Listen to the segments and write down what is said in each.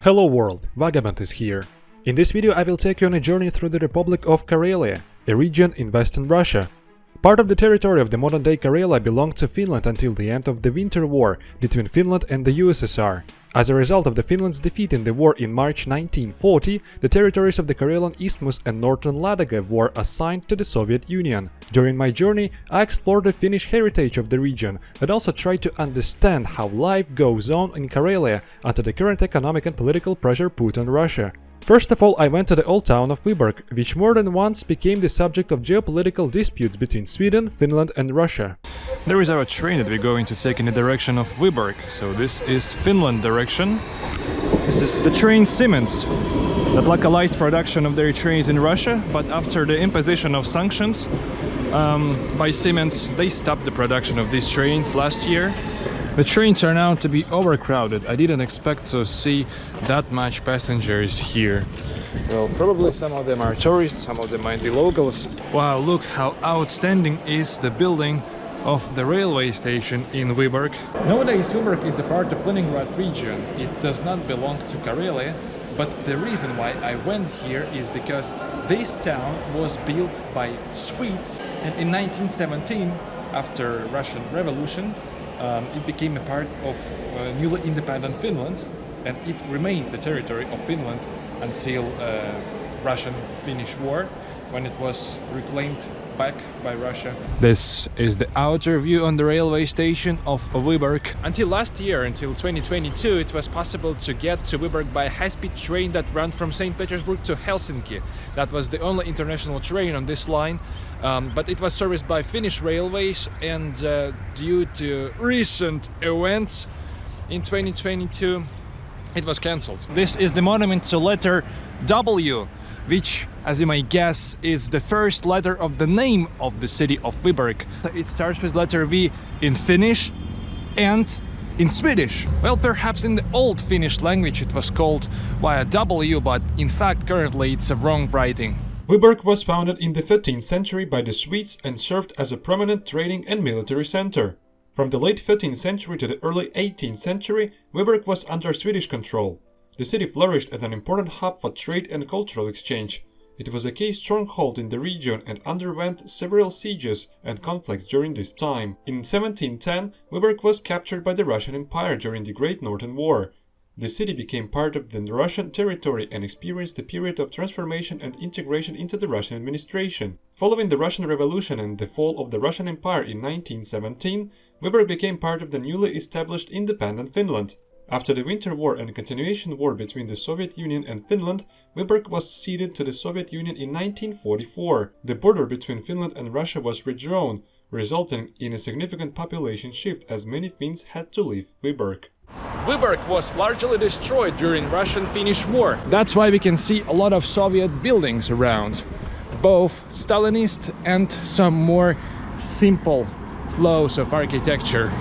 Hello world, Vagabond is here. In this video I will take you on a journey through the Republic of Karelia, a region in western Russia. Part of the territory of the modern-day Karelia belonged to Finland until the end of the Winter War between Finland and the USSR. As a result of the Finland's defeat in the war in March 1940, the territories of the Karelian Isthmus and northern Läskelä were assigned to the Soviet Union. During my journey, I explored the Finnish heritage of the region, but also tried to understand how life goes on in Karelia under the current economic and political pressure put on Russia. First of all, I went to the old town of Vyborg, which more than once became the subject of geopolitical disputes between Sweden, Finland and Russia. There is our train that we're going to take in the direction of Vyborg, so this is Finland direction. This is the train Siemens that localized production of their trains in Russia, but after the imposition of sanctions by Siemens, they stopped the production of these trains last year. The trains are now to be overcrowded. I didn't expect to see that much passengers here. Well, probably some of them are tourists, some of them might be locals. Wow, look how outstanding is the building of the railway station in Vyborg. Nowadays Vyborg is a part of Leningrad region. It does not belong to Karelia, but the reason why I went here is because this town was built by Swedes, and in 1917, after Russian Revolution, it became a part of newly independent Finland, and it remained the territory of Finland until Russian-Finnish War, when it was reclaimed back by Russia. This is the outer view on the railway station of Vyborg. Until last year, until 2022, it was possible to get to Vyborg by a high-speed train that ran from St. Petersburg to Helsinki. That was the only international train on this line, but it was serviced by Finnish railways, and due to recent events in 2022, it was cancelled. This is the monument to letter W, which, as you may guess, is the first letter of the name of the city of Vyborg. It starts with letter V in Finnish and in Swedish. Well, perhaps in the old Finnish language it was called via W, but in fact currently it's a wrong writing. Vyborg was founded in the 13th century by the Swedes and served as a prominent trading and military center. From the late 13th century to the early 18th century, Vyborg was under Swedish control. The city flourished as an important hub for trade and cultural exchange. It was a key stronghold in the region and underwent several sieges and conflicts during this time. In 1710, Vyborg was captured by the Russian Empire during the Great Northern War. The city became part of the Russian territory and experienced a period of transformation and integration into the Russian administration. Following the Russian Revolution and the fall of the Russian Empire in 1917, Vyborg became part of the newly established independent Finland. After the Winter War and continuation war between the Soviet Union and Finland, Vyborg was ceded to the Soviet Union in 1944. The border between Finland and Russia was redrawn, resulting in a significant population shift as many Finns had to leave Vyborg. Vyborg was largely destroyed during Russian-Finnish War. That's why we can see a lot of Soviet buildings around, both Stalinist and some more simple flows of architecture,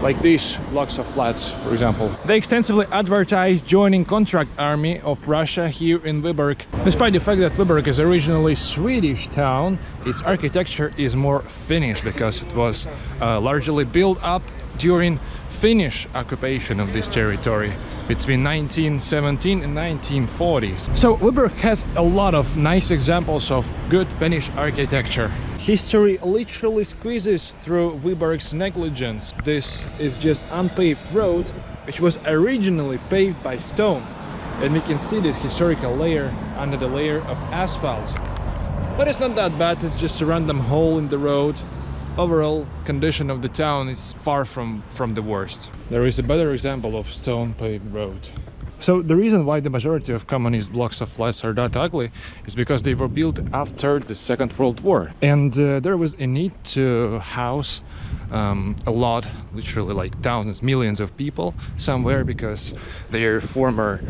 like these blocks of flats, for example. They extensively advertised joining contract army of Russia here in Vyborg. Despite the fact that Vyborg is originally Swedish town, its architecture is more Finnish because it was largely built up during Finnish occupation of this territory between 1917 and 1940s. So Vyborg has a lot of nice examples of good Finnish architecture. History literally squeezes through Vyborg's negligence. This is just unpaved road, which was originally paved by stone, and we can see this historical layer under the layer of asphalt. But it's not that bad, it's just a random hole in the road. Overall condition of the town is far from the worst. There is a better example of stone paved road. So the reason why the majority of communist blocks of flats are that ugly is because they were built after the Second World War, and there was a need to house a lot, literally like thousands, millions of people somewhere, because their former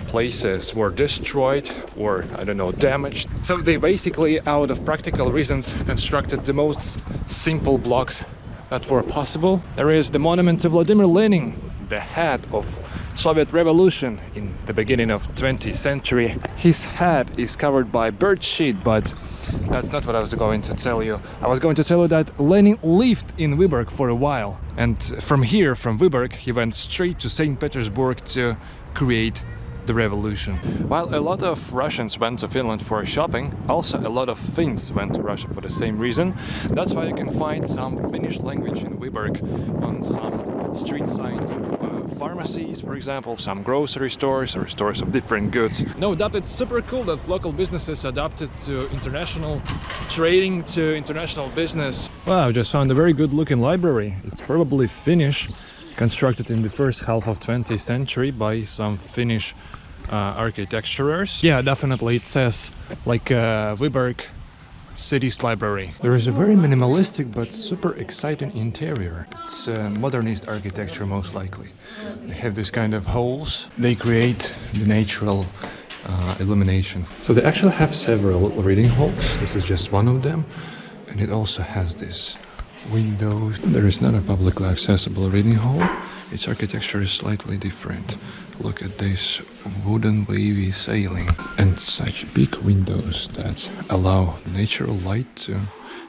places were destroyed or, I don't know, damaged. So they basically, out of practical reasons, constructed the most simple blocks that were possible. There is the monument to Vladimir Lenin the head of Soviet Revolution in the beginning of 20th century. His head is covered by bird shit, but that's not what I was going to tell you. I was going to tell you that Lenin lived in Vyborg for a while, and from here, from Vyborg, he went straight to St. Petersburg to create the revolution. While a lot of Russians went to Finland for shopping, also a lot of Finns went to Russia for the same reason. That's why you can find some Finnish language in Vyborg on some street signs of pharmacies, for example, some grocery stores or stores of different goods. No doubt it's super cool that local businesses adapted to international trading, to international business. Wow, I just found a very good looking library. It's probably Finnish, constructed in the first half of 20th century by some Finnish architecturers. Yeah, definitely it says like Vyborg City's library. There is a very minimalistic but super exciting interior. It's modernist architecture most likely. They have this kind of holes. They create the natural illumination. So they actually have several reading halls. This is just one of them. And it also has this windows. There is not a publicly accessible reading hall. Its architecture is slightly different. Look at this wooden wavy ceiling and such big windows that allow natural light to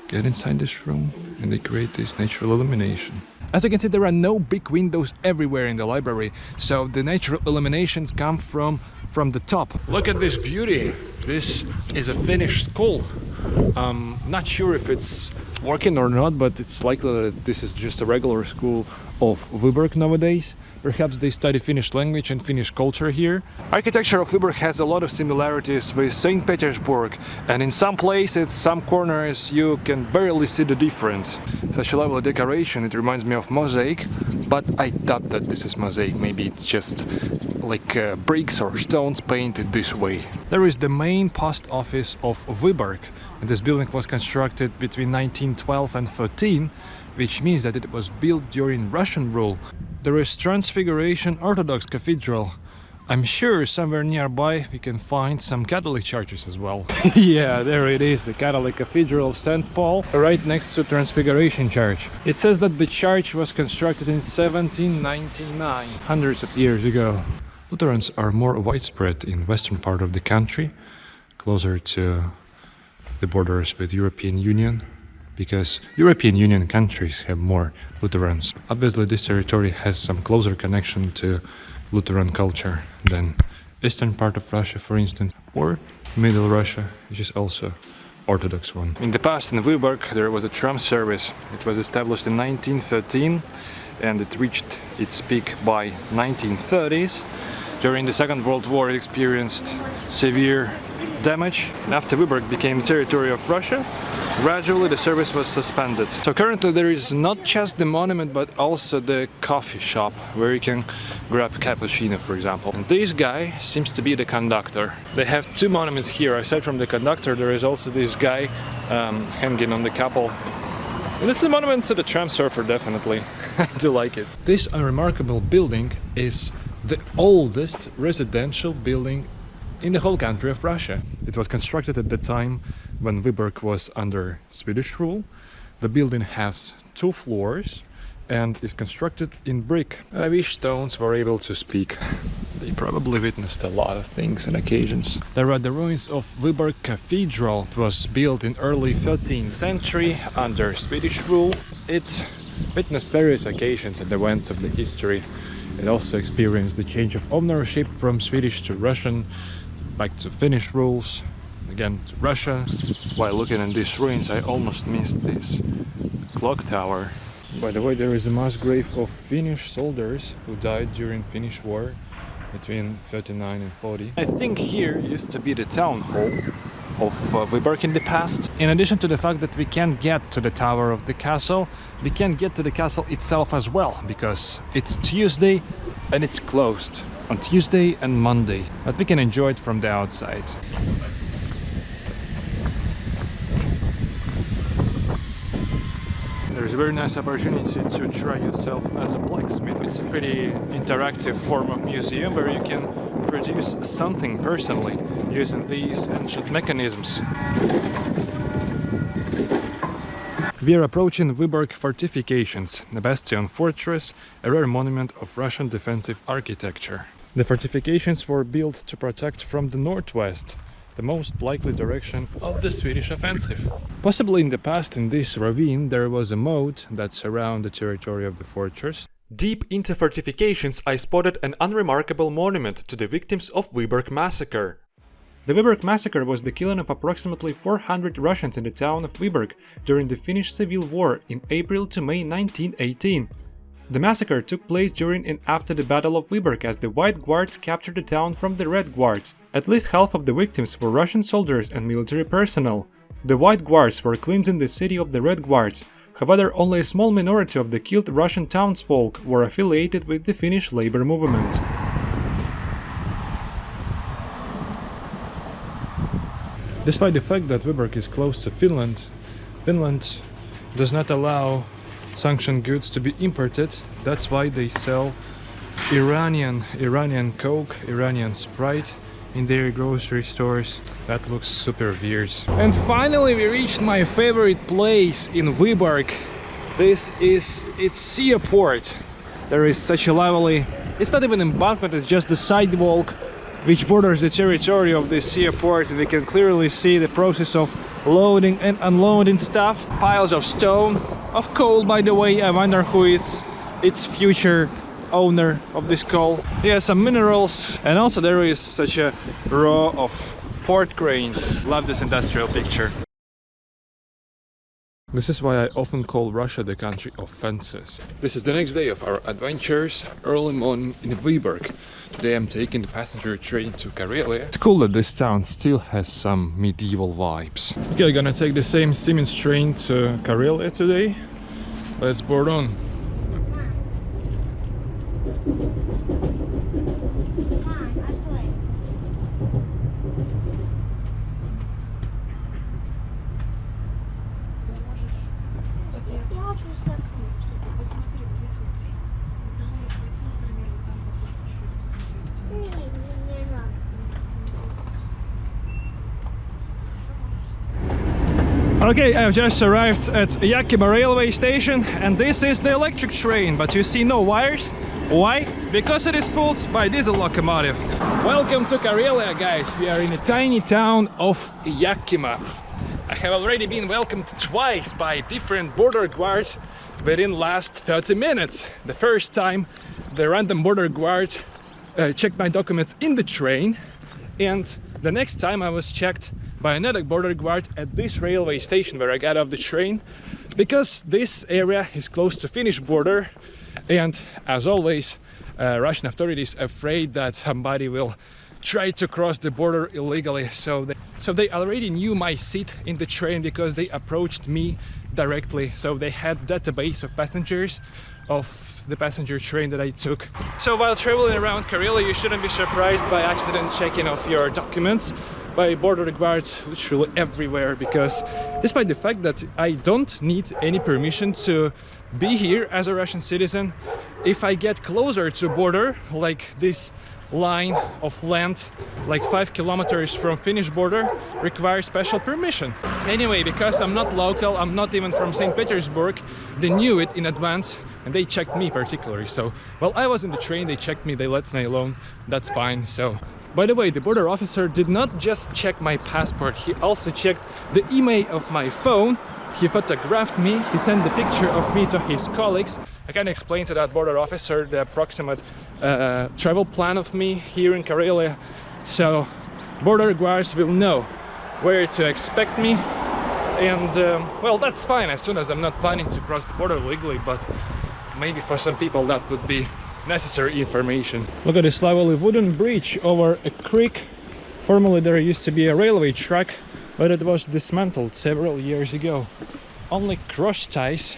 get inside this room, and they create this natural illumination. As you can see, there are no big windows everywhere in the library, so the natural illuminations come from the top. Look at this beauty. This is a Finnish school. Not sure if it's working or not, but it's likely that this is just a regular school of Vyborg nowadays. Perhaps they study Finnish language and Finnish culture here. Architecture of Vyborg has a lot of similarities with St. Petersburg, and in some places, some corners, you can barely see the difference. Such a lovely decoration, it reminds me of mosaic, but I doubt that this is mosaic. Maybe it's just like bricks or stones painted this way. There is the main post office of Vyborg, and this building was constructed between 1912 and 13, which means that it was built during Russian rule. There is Transfiguration Orthodox Cathedral. I'm sure somewhere nearby we can find some Catholic churches as well. Yeah, there it is, the Catholic Cathedral of St. Paul, right next to Transfiguration Church. It says that the church was constructed in 1799, hundreds of years ago. Lutherans are more widespread in western part of the country, closer to the borders with European Union, because European Union countries have more Lutherans. Obviously this territory has some closer connection to Lutheran culture than eastern part of Russia, for instance, or middle Russia, which is also Orthodox one. In the past in Vyborg there was a tram service. It was established in 1913 and it reached its peak by 1930s. During the Second World War it experienced severe damage. After Vyborg became territory of Russia, gradually the service was suspended. So currently there is not just the monument but also the coffee shop where you can grab cappuccino, for example. And this guy seems to be the conductor. They have two monuments here. Aside from the conductor there is also this guy hanging on the couple. And this is a monument to the tram surfer, definitely. I do like it. This unremarkable building is the oldest residential building in the whole country of Russia. It was constructed at the time when Vyborg was under Swedish rule. The building has 2 floors and is constructed in brick. I wish stones were able to speak. They probably witnessed a lot of things and occasions. There are the ruins of Vyborg Cathedral. It was built in early 13th century under Swedish rule. It witnessed various occasions and events of the history. It also experienced the change of ownership from Swedish to Russian, back to Finnish rules, again to Russia. While looking at these ruins I almost missed this clock tower. By the way, there is a mass grave of Finnish soldiers who died during Finnish war between 39 and 40. I think here used to be the town hall of Vyborg in the past. In addition to the fact that we can't get to the tower of the castle, we can't get to the castle itself as well, because it's Tuesday and it's closed on Tuesday and Monday, but we can enjoy it from the outside. There's a very nice opportunity to try yourself as a blacksmith. It's a pretty interactive form of museum where you can produce something personally using these ancient mechanisms. We are approaching Vyborg fortifications, the bastion fortress, a rare monument of Russian defensive architecture. The fortifications were built to protect from the northwest, the most likely direction of the Swedish offensive. Possibly in the past, in this ravine, there was a moat that surrounded the territory of the fortress. Deep into fortifications, I spotted an unremarkable monument to the victims of Vyborg massacre. The Vyborg massacre was the killing of approximately 400 Russians in the town of Vyborg during the Finnish-Soviet War in April to May 1918. The massacre took place during and after the Battle of Vyborg as the White Guards captured the town from the Red Guards. At least half of the victims were Russian soldiers and military personnel. The White Guards were cleansing the city of the Red Guards. However, only a small minority of the killed Russian townsfolk were affiliated with the Finnish labor movement. Despite the fact that Vyborg is close to Finland, Finland does not allow sanctioned goods to be imported. That's why they sell Iranian Coke, Iranian Sprite in their grocery stores. That looks super weird. And finally we reached my favorite place in Vyborg. This is its seaport. There is such a lovely, it's not even an embankment, it's just the sidewalk which borders the territory of this seaport. We can clearly see the process of loading and unloading stuff. Piles of stone, of coal, by the way. I wonder who is its future owner of this coal. Yeah, some minerals, and also there is such a row of port cranes. Love this industrial picture. This is why I often call Russia the country of fences. This is the next day of our adventures, early morning in Vyborg. Today I'm taking the passenger train to Karelia. It's cool that this town still has some medieval vibes. Okay, I'm gonna take the same Siemens train to Karelia today. Let's board on. Okay, I've just arrived at Jaakkima railway station, and this is the electric train, but you see no wires. Why? Because it is pulled by diesel locomotive. Welcome to Karelia, guys. We are in a tiny town of Jaakkima. I have already been welcomed twice by different border guards within last 30 minutes. The first time the random border guard checked my documents in the train, and the next time I was checked by another border guard at this railway station where I got off the train, because this area is close to Finnish border, and as always Russian authorities are afraid that somebody will try to cross the border illegally, so they already knew my seat in the train because they approached me directly. So they had database of passengers of the passenger train that I took. So while traveling around Karelia, you shouldn't be surprised by accident checking of your documents by border guards literally everywhere, because despite the fact that I don't need any permission to be here as a Russian citizen, if I get closer to border, like this line of land like 5 kilometers from Finnish border, requires special permission. Anyway, because I'm not local, I'm not even from St. Petersburg, they knew it in advance and they checked me particularly. So while I was in the train, they checked me, they let me alone. That's fine. So by the way, the border officer did not just check my passport, he also checked the email of my phone. He photographed me, he sent the picture of me to his colleagues. I can explain to that border officer the approximate travel plan of me here in Karelia, so border guards will know where to expect me. And well, that's fine as soon as I'm not planning to cross the border legally, but maybe for some people that would be necessary information. Look at this lovely wooden bridge over a creek. Formerly there used to be a railway track, but it was dismantled several years ago. Only cross ties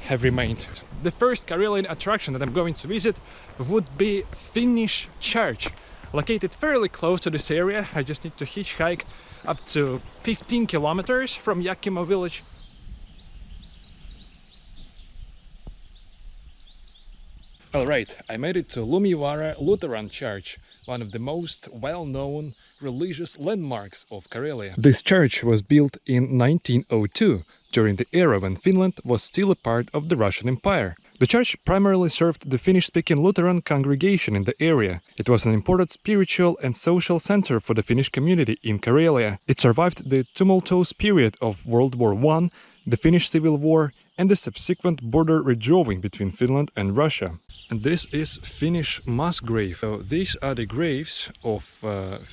have remained. The first Karelian attraction that I'm going to visit would be Finnish church, located fairly close to this area. I just need to hitchhike up to 15 kilometers from Jaakkima village. Alright, I made it to Lumivaara Lutheran church, one of the most well-known religious landmarks of Karelia. This church was built in 1902 during the era when Finland was still a part of the Russian Empire. The church primarily served the Finnish-speaking Lutheran congregation in the area. It was an important spiritual and social center for the Finnish community in Karelia. It survived the tumultuous period of World War I, the Finnish Civil War, and the subsequent border redrawing between Finland and Russia. And this is Finnish mass grave. So these are the graves of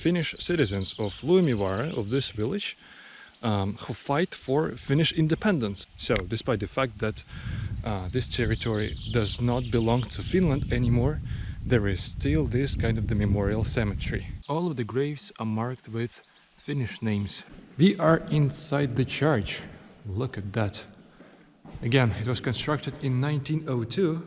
Finnish citizens of Lumivaara, of this village, who fight for Finnish independence. So despite the fact that this territory does not belong to Finland anymore, there is still this kind of the memorial cemetery. All of the graves are marked with Finnish names. We are inside the church. Look at that. Again, it was constructed in 1902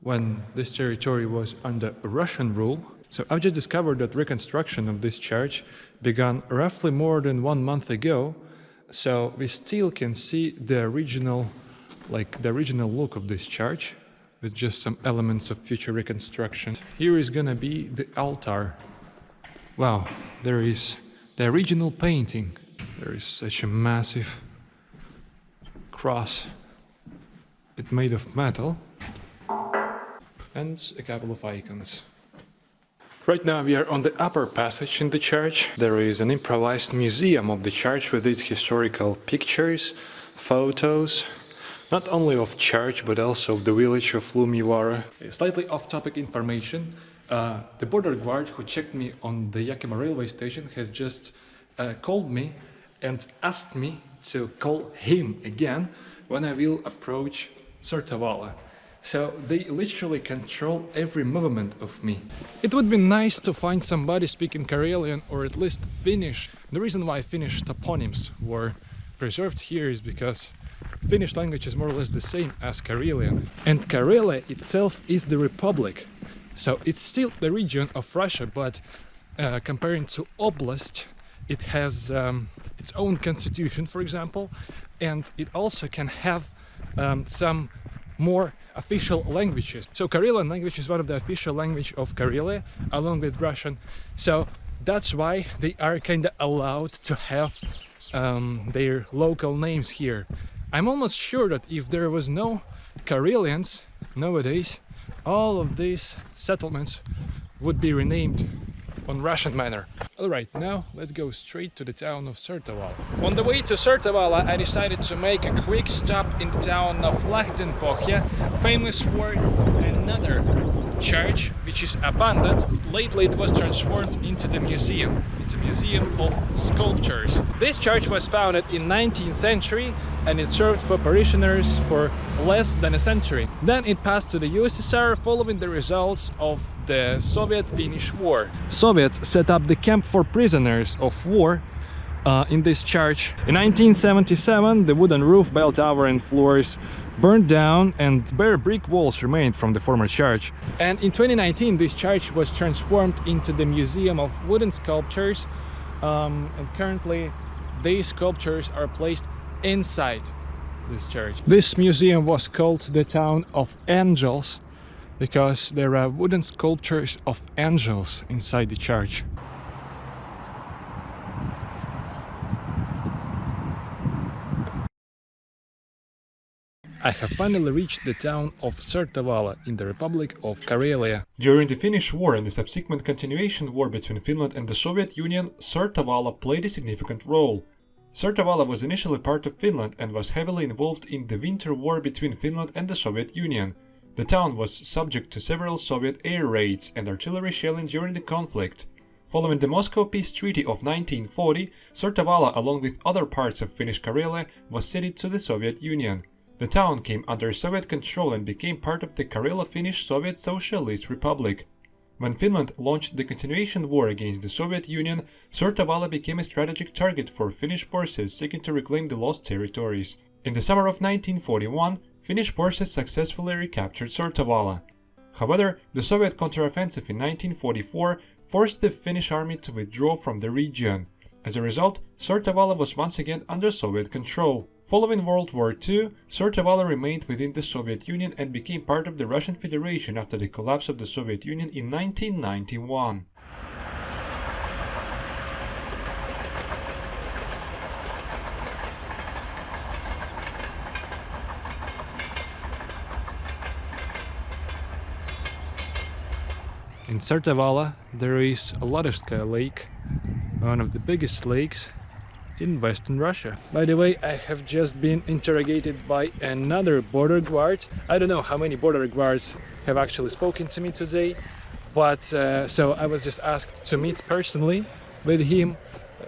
when this territory was under Russian rule. So I've just discovered that reconstruction of this church began roughly more than 1 month ago. So we still can see the original look of this church with just some elements of future reconstruction. Here is gonna be the altar. Wow, there is the original painting. There is such a massive cross. It's made of metal. And a couple of icons. Right now we are on the upper passage in the church. There is an improvised museum of the church with its historical pictures, photos, not only of church but also of the village of Lumivaara. Slightly off-topic information. The border guard who checked me on the Jaakkima railway station has just called me and asked me to call him again when I will approach Sortavala. So they literally control every movement of me. It would be nice to find somebody speaking Karelian or at least Finnish. The reason why Finnish toponyms were preserved here is because Finnish language is more or less the same as Karelian. And Karelia itself is the republic. So it's still the region of Russia, but comparing to oblast, it has its own constitution, for example, and it also can have some more official languages. So Karelian language is one of the official language of Karelia, along with Russian. So that's why they are kind of allowed to have their local names here. I'm almost sure that if there was no Karelians nowadays, all of these settlements would be renamed on Russian manner. Alright, now let's go straight to the town of Sortavala. On the way to Sortavala, I decided to make a quick stop in the town of Lähdenpohja, famous for another church which is abandoned. Lately it was transformed into the museum. It's a museum of sculptures. This church was founded in 19th century and it served for parishioners for less than a century. Then it passed to the USSR following the results of the Soviet-Finnish War. Soviets set up the camp for prisoners of war in this church. In 1977, the wooden roof, bell tower and floors burned down and bare brick walls remained from the former church. And in 2019, this church was transformed into the Museum of Wooden Sculptures, and currently these sculptures are placed inside this church. This museum was called the Town of Angels because there are wooden sculptures of angels inside the church. I have finally reached the town of Sortavala in the Republic of Karelia. During the Finnish War and the subsequent continuation war between Finland and the Soviet Union, Sortavala played a significant role. Sortavala was initially part of Finland and was heavily involved in the winter war between Finland and the Soviet Union. The town was subject to several Soviet air raids and artillery shelling during the conflict. Following the Moscow Peace Treaty of 1940, Sortavala, along with other parts of Finnish Karelia, was ceded to the Soviet Union. The town came under Soviet control and became part of the Karelo-Finnish Soviet Socialist Republic. When Finland launched the continuation war against the Soviet Union, Sortavala became a strategic target for Finnish forces seeking to reclaim the lost territories. In the summer of 1941, Finnish forces successfully recaptured Sortavala. However, the Soviet counteroffensive in 1944 forced the Finnish army to withdraw from the region. As a result, Sortavala was once again under Soviet control. Following World War II, Sortavala remained within the Soviet Union and became part of the Russian Federation after the collapse of the Soviet Union in 1991. In Sortavala there is a Läskelä lake, one of the biggest lakes in Western Russia. By the way, I have just been interrogated by another border guard. I don't know how many border guards have actually spoken to me today, but so I was just asked to meet personally with him.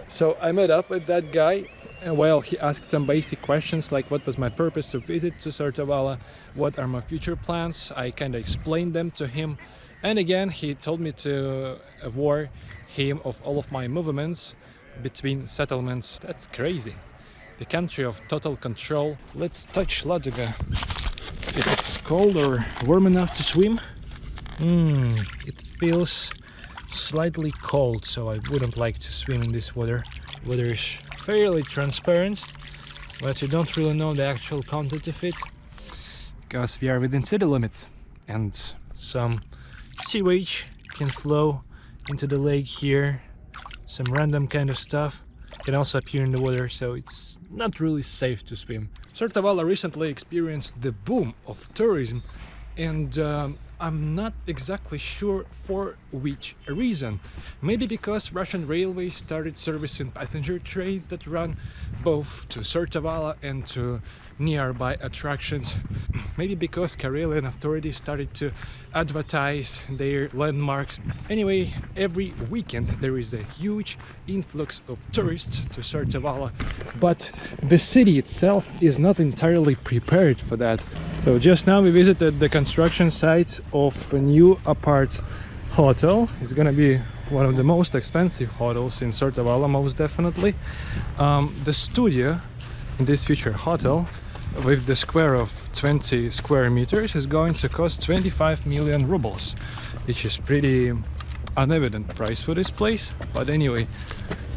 So I met up with that guy, and well, he asked some basic questions like what was my purpose of visit to Sortavala, what are my future plans. I kind of explained them to him, and again he told me to warn him of all of my movements between settlements. That's crazy. The country of total control. Let's touch Läskelä. If it's cold or warm enough to swim. It feels slightly cold, so I wouldn't like to swim in this water. Water is fairly transparent, but you don't really know the actual content of it because we are within city limits, and some sewage can flow into the lake here. Some random kind of stuff can also appear in the water, so it's not really safe to swim. Sortavala recently experienced the boom of tourism, and I'm not exactly sure for which reason. Maybe because Russian railways started servicing passenger trains that run both to Sortavala and to nearby attractions. Maybe because Karelian authorities started to advertise their landmarks. Anyway, every weekend there is a huge influx of tourists to Sortavala, but the city itself is not entirely prepared for that. So just now we visited the construction site of a new apart hotel. It's gonna be one of the most expensive hotels in Sortavala, most definitely. The studio in this future hotel with the square of 20 square meters is going to cost 25 million rubles, which is pretty unevident price for this place. But anyway,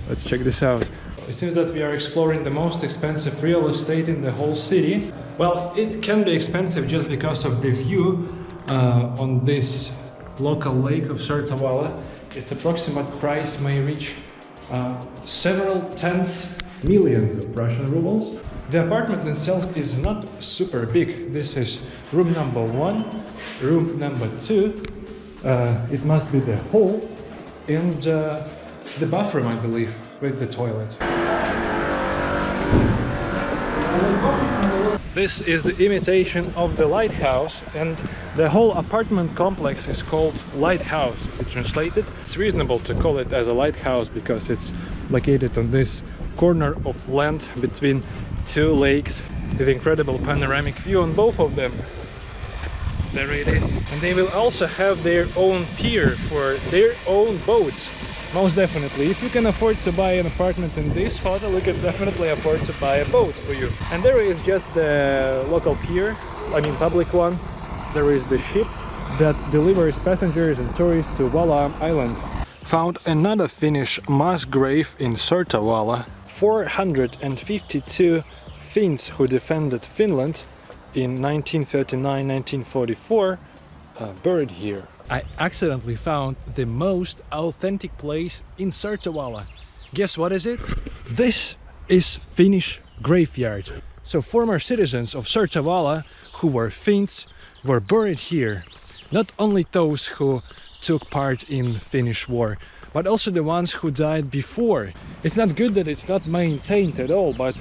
let's check this out. It seems that we are exploring the most expensive real estate in the whole city. Well, it can be expensive just because of the view on this local lake of Sortavala. Its approximate price may reach several tens millions of Russian rubles. The apartment itself is not super big. This is room number 1, room number 2. It must be the hall and the bathroom, I believe, with the toilet. This is the imitation of the lighthouse, and the whole apartment complex is called lighthouse. It's translated. It's reasonable to call it as a lighthouse because it's located on this corner of land between two lakes with incredible panoramic view on both of them. There it is. And they will also have their own pier for their own boats. Most definitely. If you can afford to buy an apartment in this hotel, you can definitely afford to buy a boat for you. And there is just the local pier, I mean public one. There is the ship that delivers passengers and tourists to Vala Island. Found another Finnish mass grave in Sortavala. 452 Finns who defended Finland in 1939-1944 buried here. I accidentally found the most authentic place in Sortavala. Guess what is it? This is Finnish graveyard. So former citizens of Sortavala who were Finns were buried here. Not only those who took part in the Finnish war, but also the ones who died before. It's not good that it's not maintained at all, but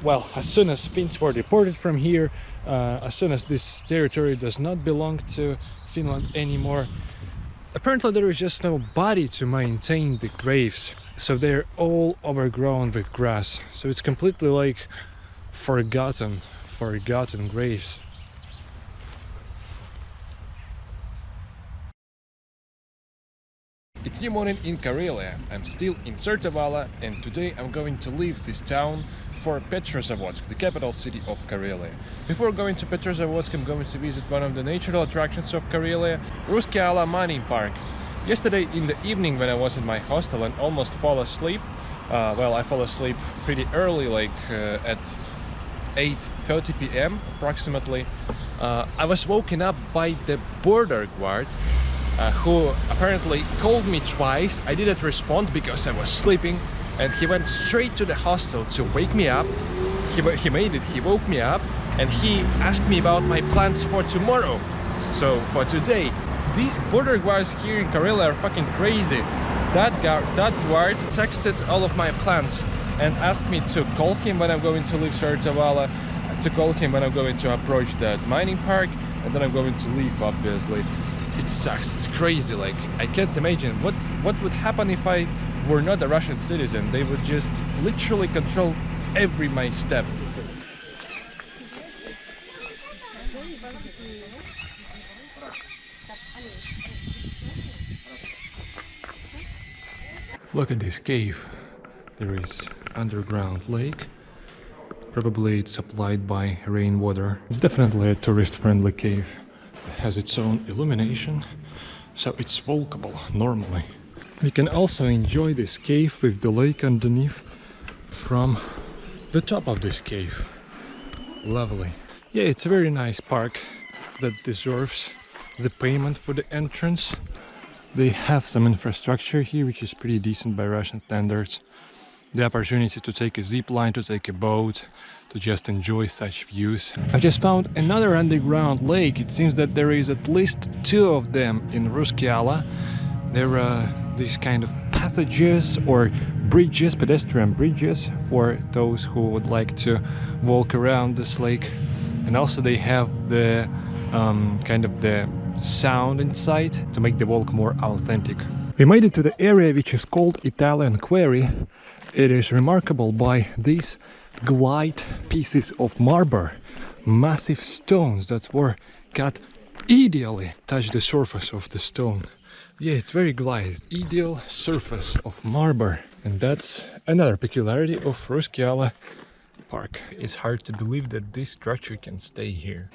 well, as soon as Finns were deported from here, as soon as this territory does not belong to Finland anymore, apparently there is just no body to maintain the graves, so they're all overgrown with grass. So it's completely like forgotten graves. It's new morning in Karelia. I'm still in Sortavala, and today I'm going to leave this town for Petrozavodsk, the capital city of Karelia. Before going to Petrozavodsk, I'm going to visit one of the natural attractions of Karelia, Ruskeala mining park. Yesterday in the evening when I was in my hostel and almost fall asleep, well, I fell asleep pretty early, like at 8:30 p.m. approximately. I was woken up by the border guard who apparently called me twice. I didn't respond because I was sleeping, and he went straight to the hostel to wake me up. He made it, he woke me up, and he asked me about my plans for tomorrow, so for today. These border guards here in Karelia are fucking crazy. That guard texted all of my plans and asked me to call him when I'm going to leave Sortavala, to call him when I'm going to approach that mining park, and then I'm going to leave, obviously. It sucks, it's crazy, like, I can't imagine what would happen if I were not a Russian citizen. They would just literally control every my step. Look at this cave. There is underground lake. Probably it's supplied by rainwater. It's definitely a tourist-friendly cave. It has its own illumination, so it's walkable normally. We can also enjoy this cave with the lake underneath from the top of this cave. Lovely. Yeah, it's a very nice park that deserves the payment for the entrance. They have some infrastructure here which is pretty decent by Russian standards. The opportunity to take a zip line, to take a boat, to just enjoy such views. I just found another underground lake. It seems that there is at least 2 of them in Ruskeala. There are these kind of passages or bridges, pedestrian bridges, for those who would like to walk around this lake. And also they have the kind of the sound inside to make the walk more authentic. We made it to the area which is called Italian Quarry. It is remarkable by these glide pieces of marble, massive stones that were cut ideally touch the surface of the stone. Yeah, it's very glide, ideal surface of marble, and that's another peculiarity of Ruskeala Park. It's hard to believe that this structure can stay here.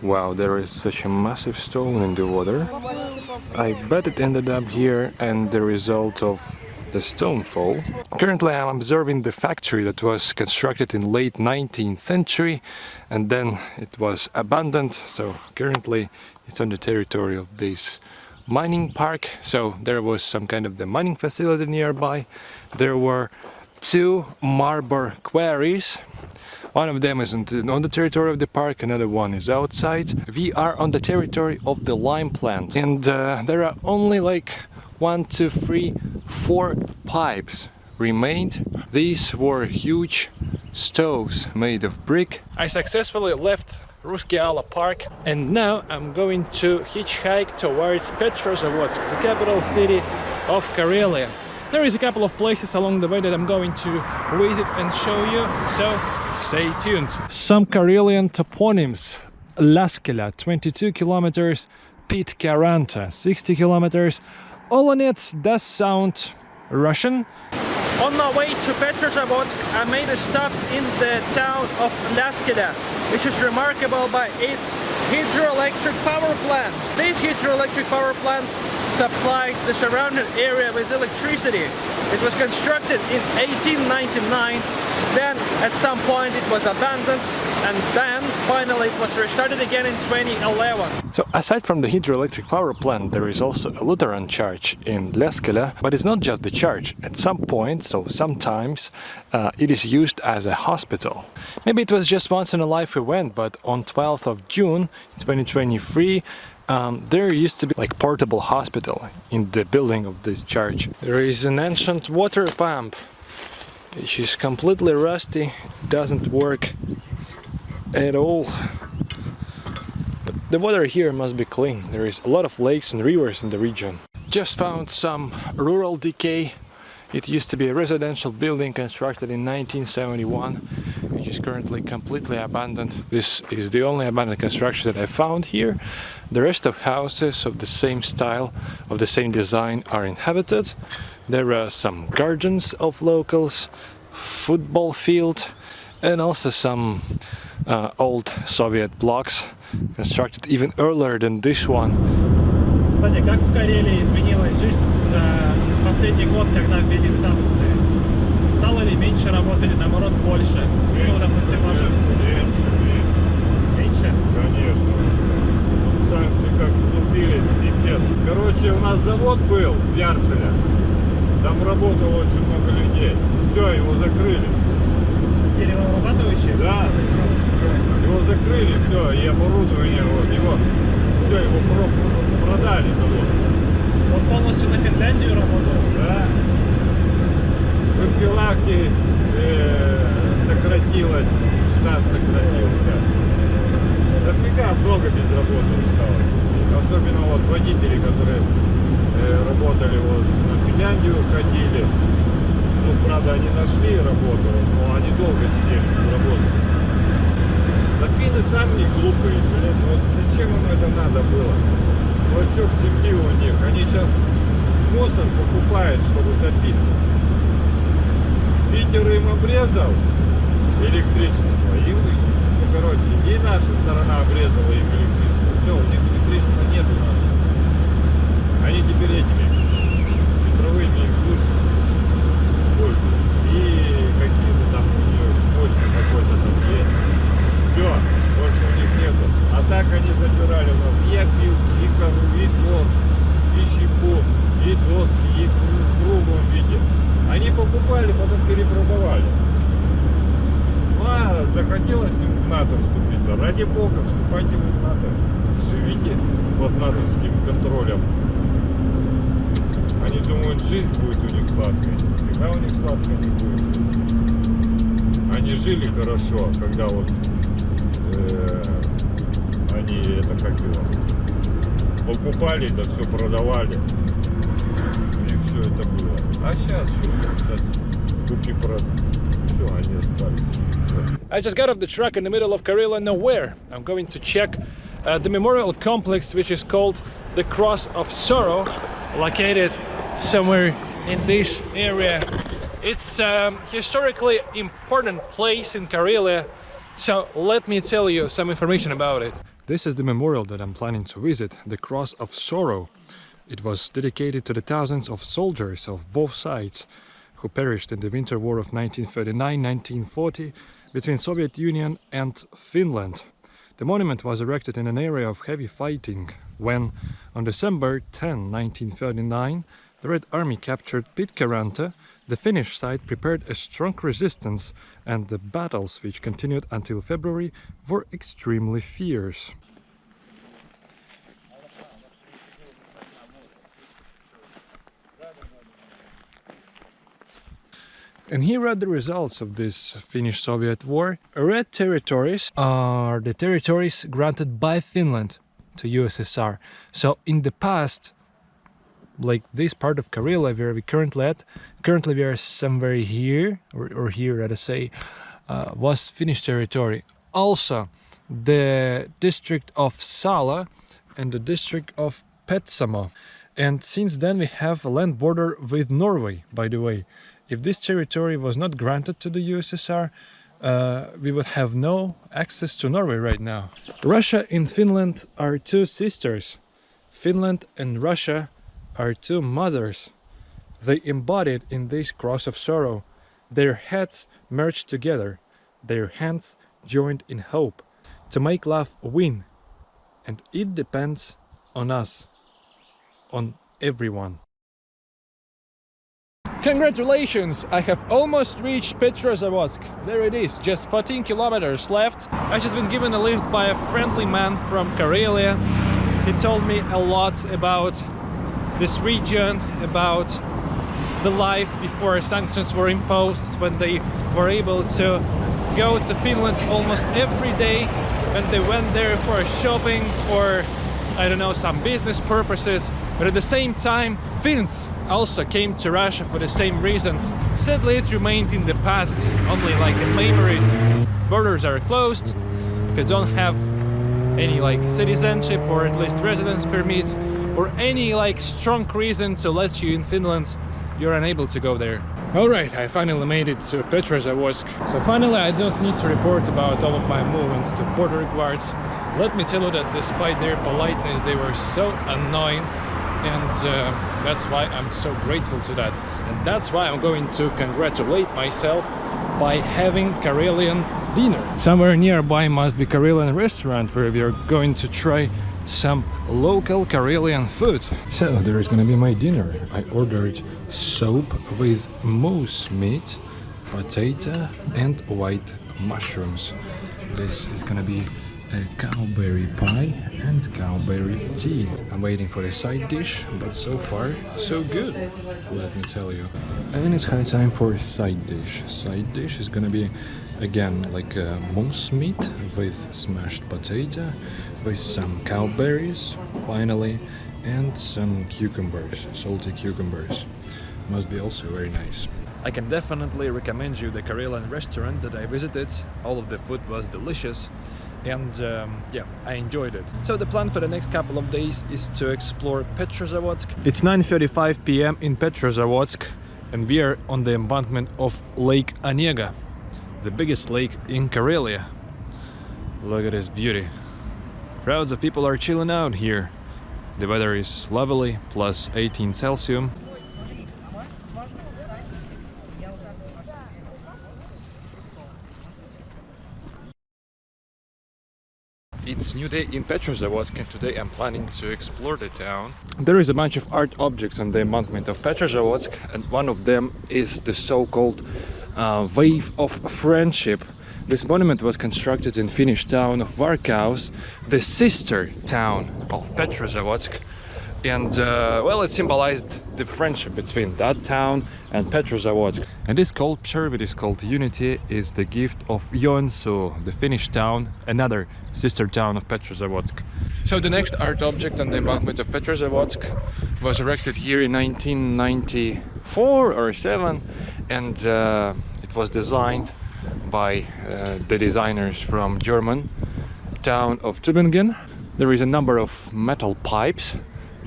Wow, there is such a massive stone in the water. I bet it ended up here and the result of the stone fall. Currently I'm observing the factory that was constructed in late 19th century and then it was abandoned, so currently it's on the territory of this mining park. So there was some kind of the mining facility nearby. There were 2 marble quarries. One of them is on the territory of the park, another one is outside. We are on the territory of the lime plant, and there are only like 1, 2, 3, 4 pipes remained. These were huge stoves made of brick. I successfully left Ruskeala Park and now I'm going to hitchhike towards Petrozavodsk, the capital city of Karelia. There is a couple of places along the way that I'm going to visit and show you, so stay tuned. Some Karelian toponyms: Läskelä 22 kilometers, Pitkaranta 60 kilometers. Olonets does sound Russian. On my way to Petrozavodsk, I made a stop in the town of Läskelä, which is remarkable by its hydroelectric power plant. This hydroelectric power plant supplies the surrounding area with electricity. It was constructed in 1899, then at some point it was abandoned, and then finally it was restarted again in 2011. So aside from the hydroelectric power plant, there is also a Lutheran church in Läskelä, but it's not just the church. At some point, so sometimes, it is used as a hospital. Maybe it was just once in a life event, but on 12th of June 2023, there used to be like portable hospital in the building of this church. There is an ancient water pump which is completely rusty, doesn't work at all. But the water here must be clean. There is a lot of lakes and rivers in the region. Just found some rural decay. It used to be a residential building constructed in 1971, which is currently completely abandoned. This is the only abandoned construction that I found here. The rest of houses of the same style, of the same design, are inhabited. There are some gardens of locals, football field, and also some old Soviet blocks constructed even earlier than this one. Кстати, как в Карелии изменилась жизнь за последний год, когда ввели санкции? Стало ли меньше работы или наоборот больше? Ну, допустим, в вашем случае. Меньше? Конечно. Санкции как ввели, пипец. Короче, у нас завод был в Ярцеве. Там работало очень много людей. Все, его закрыли. Деревообрабатывающие? Да. Его закрыли, все, и оборудование, вот, его, все, его продали завод. Он полностью на Финляндию работал? Да. В Иркелахте сократилось, штат сократился. Дофига много безработных стало. Особенно вот водители, которые работали вот на Финляндию, ходили. Ну, правда, они нашли работу, но они долго сидели без работы. Да финны сами не глупые, блин, вот зачем им это надо было? Клочок земли у них, они сейчас мусор покупают, чтобы топиться. Питер им обрезал электричество, им, ну, короче, и наша сторона обрезала им электричество. Все, у них электричества нету надо. Они теперь этими ветровыми игрушками пользуются. И какие-то там у них мощный какой-то там есть. Все, больше у них нету. А так они забирали у нас и опилки, и кору, и торф, и щепу, и доски, и в круглом виде. Они покупали, потом перепродавали. Ну, а захотелось им в НАТО вступить. Да ради бога, вступайте в НАТО. Живите под натовским контролем. Они думают, жизнь будет у них сладкая. Всегда у них сладкая не будет жизнь. Они жили хорошо, когда вот они это как его покупали, это все продавали. И все это было. А сейчас что? Сейчас купи-продай. Все, они остались. Все. I just got off the truck in the middle of Karelia nowhere. I'm going to check the memorial complex, which is called the Cross of Sorrow, located somewhere in this area. It's a historically important place in Karelia, so let me tell you some information about it. This is the memorial that I'm planning to visit, the Cross of Sorrow. It was dedicated to the thousands of soldiers of both sides who perished in the Winter War of 1939-1940 between Soviet Union and Finland. The monument was erected in an area of heavy fighting when, on December 10, 1939, the Red Army captured Pitkärantä. The Finnish side prepared a strong resistance, and the battles, which continued until February, were extremely fierce. And here are the results of this Finnish-Soviet war. Red territories are the territories granted by Finland to USSR. So in the past, like this part of Karelia where we currently we are somewhere here, or here let us say, was Finnish territory. Also the district of Sala and the district of Petsamo. And since then we have a land border with Norway, by the way. If this territory was not granted to the USSR, we would have no access to Norway right now. Russia and Finland are two sisters. Finland and Russia are two mothers. They embodied in this cross of sorrow. Their heads merged together, their hands joined in hope, to make love win. And it depends on us, on everyone. Congratulations! I have almost reached Petrozavodsk. There it is, just 14 kilometers left. I've just been given a lift by a friendly man from Karelia. He told me a lot about this region, about the life before sanctions were imposed, when they were able to go to Finland almost every day, when they went there for shopping or, I don't know, some business purposes. But at the same time, Finns also came to Russia for the same reasons. Sadly, it remained in the past, only like in memories. Borders are closed. If you don't have any like citizenship or at least residence permit or any like strong reason to let you in Finland, you're unable to go there. Alright, I finally made it to Petrozavodsk. So finally I don't need to report about all of my movements to border guards. Let me tell you that despite their politeness, they were so annoying. And that's why I'm so grateful to that. And that's why I'm going to congratulate myself by having Karelian dinner. Somewhere nearby must be Karelian restaurant where we are going to try some local Karelian food. So there is gonna be my dinner. I ordered soup with moose meat, potato and white mushrooms. This is gonna be a cowberry pie and cowberry tea. I'm waiting for the side dish, but so far so good, let me tell you. And it's high time for side dish. Side dish is gonna be again like a moose meat with smashed potato, with some cowberries finally, and some cucumbers, salty cucumbers. Must be also very nice. I can definitely recommend you the Karelian restaurant that I visited. All of the food was delicious, and yeah, I enjoyed it. So the plan for the next couple of days is to explore Petrozavodsk. It's 9:35 p.m. in Petrozavodsk, and we are on the embankment of Lake Onega, the biggest lake in Karelia. Look at this beauty. Crowds of people are chilling out here. The weather is lovely, plus 18 Celsius. It's new day in Petrozavodsk, and today I'm planning to explore the town. There is a bunch of art objects on the embankment of Petrozavodsk, and one of them is the so-called Wave of Friendship. This monument was constructed in Finnish town of Varkaus, the sister town of Petrozavodsk. And well, it symbolized the friendship between that town and Petrozavodsk. And this sculpture, which is called Unity, is the gift of Joensuu, the Finnish town, another sister town of Petrozavodsk. So the next art object on the embankment of Petrozavodsk was erected here in 1994 or 7, and it was designed by the designers from German town of Tübingen. There is a number of metal pipes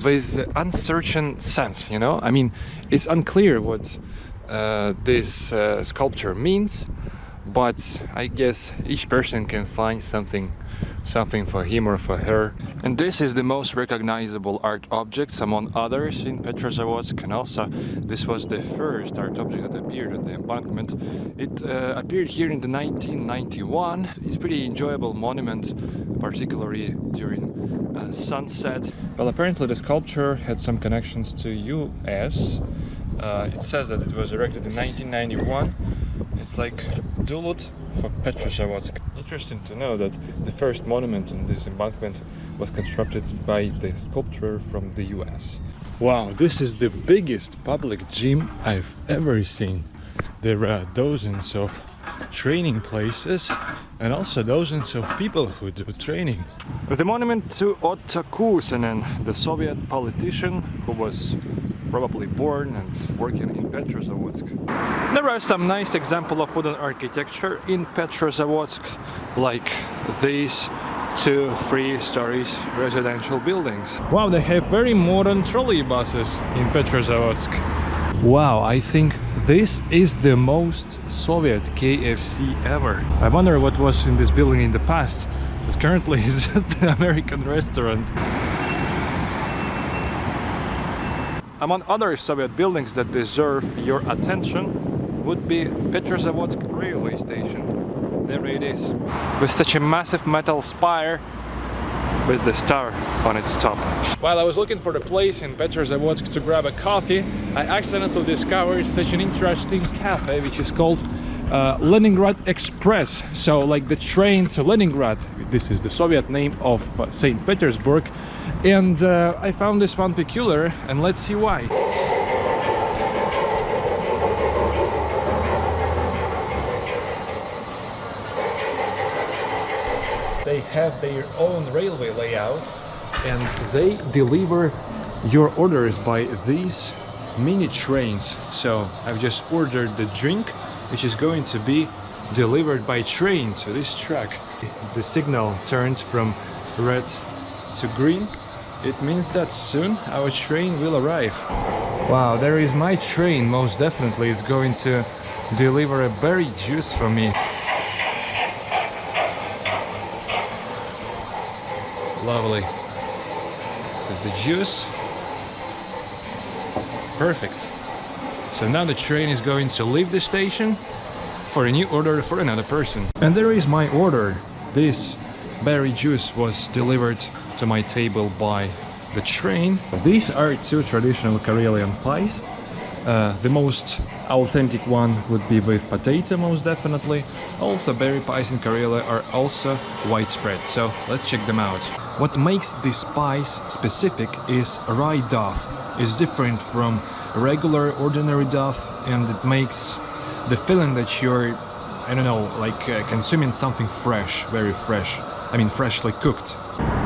with uncertain sense, you know? I mean, it's unclear what this sculpture means, but I guess each person can find something for him or for her. And this is the most recognizable art object among others in Petrozavodsk, and also this was the first art object that appeared on the embankment. It appeared here in the 1991. It's a pretty enjoyable monument, particularly during sunset. Well, apparently the sculpture had some connections to US. It says that it was erected in 1991. It's like Duluth for Petrozavodsk. Interesting to know that the first monument on this embankment was constructed by the sculptor from the US. Wow, this is the biggest public gym I've ever seen. There are dozens of training places and also dozens of people who do training. The monument to Otto Kuusinen, the Soviet politician who was probably born and working in Petrozavodsk. There are some nice examples of wooden architecture in Petrozavodsk, like these 2 3-story residential buildings. Wow, they have very modern trolley buses in Petrozavodsk. Wow, I think this is the most Soviet KFC ever. I wonder what was in this building in the past, but currently it's just an American restaurant. Among other Soviet buildings that deserve your attention would be Petrozavodsk railway station. There it is, with such a massive metal spire with the star on its top. While I was looking for the place in Petrozavodsk to grab a coffee, I accidentally discovered such an interesting cafe, which is called Leningrad Express. So like the train to Leningrad. This is the Soviet name of St. Petersburg. And I found this one peculiar, and let's see why. They have their own railway layout, and they deliver your orders by these mini trains. So I've just ordered the drink, which is going to be delivered by train to this track. The signal turns from red to green. It means that soon our train will arrive. Wow, there is my train. Most definitely is going to deliver a berry juice for me. Lovely. This is the juice. Perfect. So now the train is going to leave the station for a new order for another person. And there is my order. This berry juice was delivered to my table by the train. These are two traditional Karelian pies. The most authentic one would be with potato, most definitely. Also, berry pies in Karelia are also widespread, so let's check them out. What makes these pies specific is rye dough. It's different from regular, ordinary dough, and it makes the feeling that you're, I don't know, like consuming something fresh, very fresh. I mean, freshly cooked.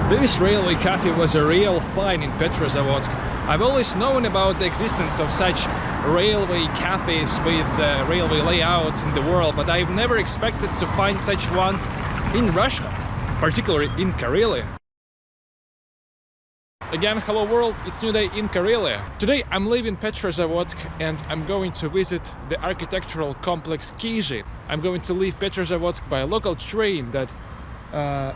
This railway cafe was a real find in Petrozavodsk. I've always known about the existence of such railway cafes with railway layouts in the world, but I've never expected to find such one in Russia, particularly in Karelia. Again, hello world, it's new day in Karelia. Today I'm leaving Petrozavodsk and I'm going to visit the architectural complex Kizhi. I'm going to leave Petrozavodsk by a local train that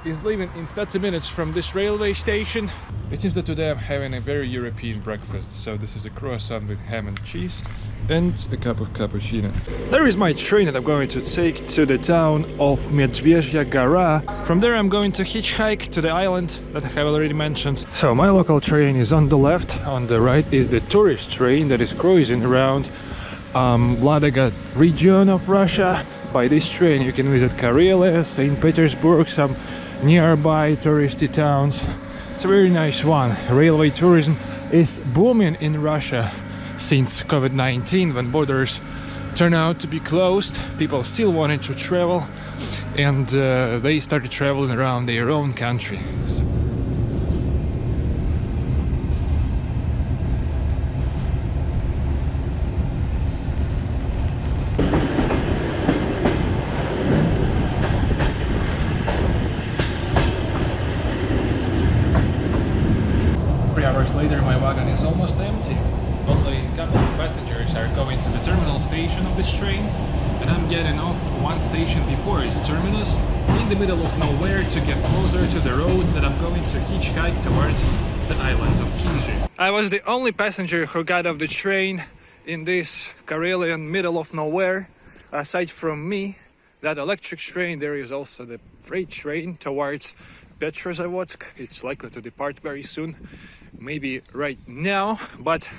is leaving in 30 minutes from this railway station. It seems that today I'm having a very European breakfast. So this is a croissant with ham and cheese and a cup of cappuccino. There is my train that I'm going to take to the town of Medvedya Gora. From there I'm going to hitchhike to the island that I have already mentioned. So my local train is on the left, on the right is the tourist train that is cruising around Lahdenpohja region of Russia. By this train you can visit Karelia, St. Petersburg, some nearby touristy towns. It's a very nice one. Railway tourism is booming in Russia since COVID-19, when borders turn out to be closed. People still wanted to travel, and they started traveling around their own country. 3 hours later my wagon is almost empty. Only a couple of passengers are going to the terminal station of this train, and I'm getting off one station before its terminus, in the middle of nowhere, to get closer to the road that I'm going to hitchhike towards the islands of Kizhi. I was the only passenger who got off the train in this Karelian middle of nowhere. Aside from me, that electric train, there is also the freight train towards Petrozavodsk. It's likely to depart very soon, maybe right now, but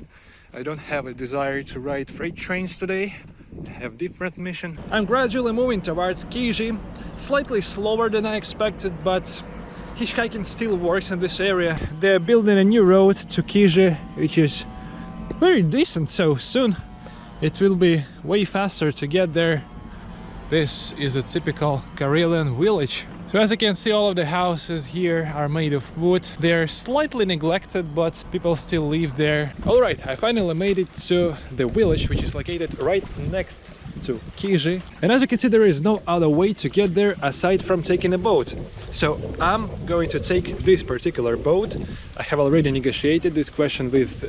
I don't have a desire to ride freight trains today. I have different mission. I'm gradually moving towards Kizhi, slightly slower than I expected, but hitchhiking still works in this area. They're building a new road to Kizhi, which is very decent, so soon it will be way faster to get there. This is a typical Karelian village. So as you can see, all of the houses here are made of wood. They're slightly neglected, but people still live there. Alright, I finally made it to the village, which is located right next to Kizhi. And as you can see, there is no other way to get there aside from taking a boat. So I'm going to take this particular boat. I have already negotiated this question with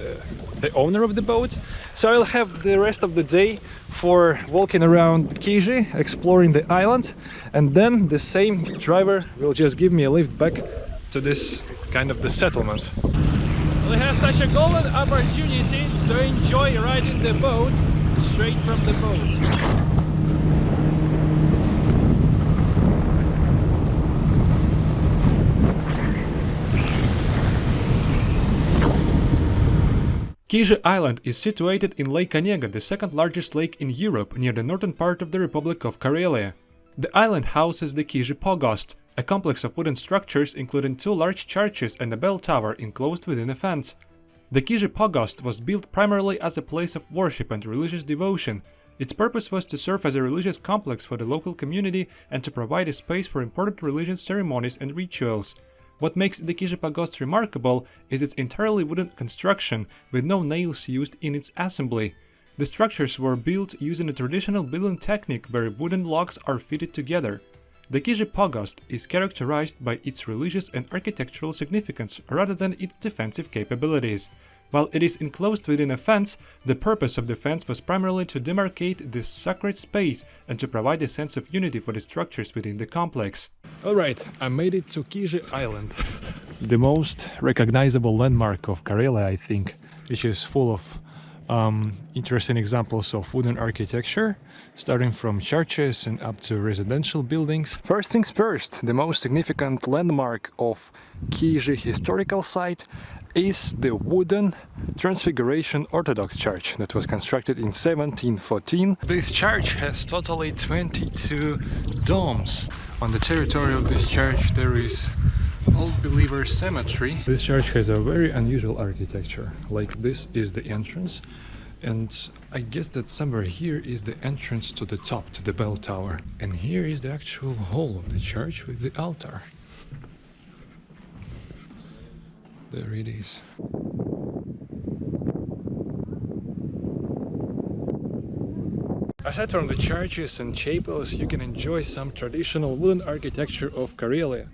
the owner of the boat. So I'll have the rest of the day for walking around Kizhi, exploring the island, and then the same driver will just give me a lift back to this kind of the settlement. We have such a golden opportunity to enjoy riding the boat straight from the boat. Kizhi Island is situated in Lake Onega, the second largest lake in Europe, near the northern part of the Republic of Karelia. The island houses the Kizhi Pogost, a complex of wooden structures including 2 large churches and a bell tower enclosed within a fence. The Kizhi Pogost was built primarily as a place of worship and religious devotion. Its purpose was to serve as a religious complex for the local community and to provide a space for important religious ceremonies and rituals. What makes the Kizhi Pogost remarkable is its entirely wooden construction, with no nails used in its assembly. The structures were built using a traditional building technique where wooden logs are fitted together. The Kizhi Pogost is characterized by its religious and architectural significance rather than its defensive capabilities. While it is enclosed within a fence, the purpose of the fence was primarily to demarcate this sacred space and to provide a sense of unity for the structures within the complex. Alright, I made it to Kizhi Island, the most recognizable landmark of Karelia, I think, which is full of interesting examples of wooden architecture, starting from churches and up to residential buildings. First things first, the most significant landmark of Kizhi historical site is the wooden Transfiguration Orthodox Church that was constructed in 1714. This church has totally 22 domes. On the territory of this church there is Old Believer Cemetery. This church has a very unusual architecture. Like, this is the entrance, and I guess that somewhere here is the entrance to the top, to the bell tower. And here is the actual hall of the church with the altar. There it is. Aside from the churches and chapels, you can enjoy some traditional wooden architecture of Karelia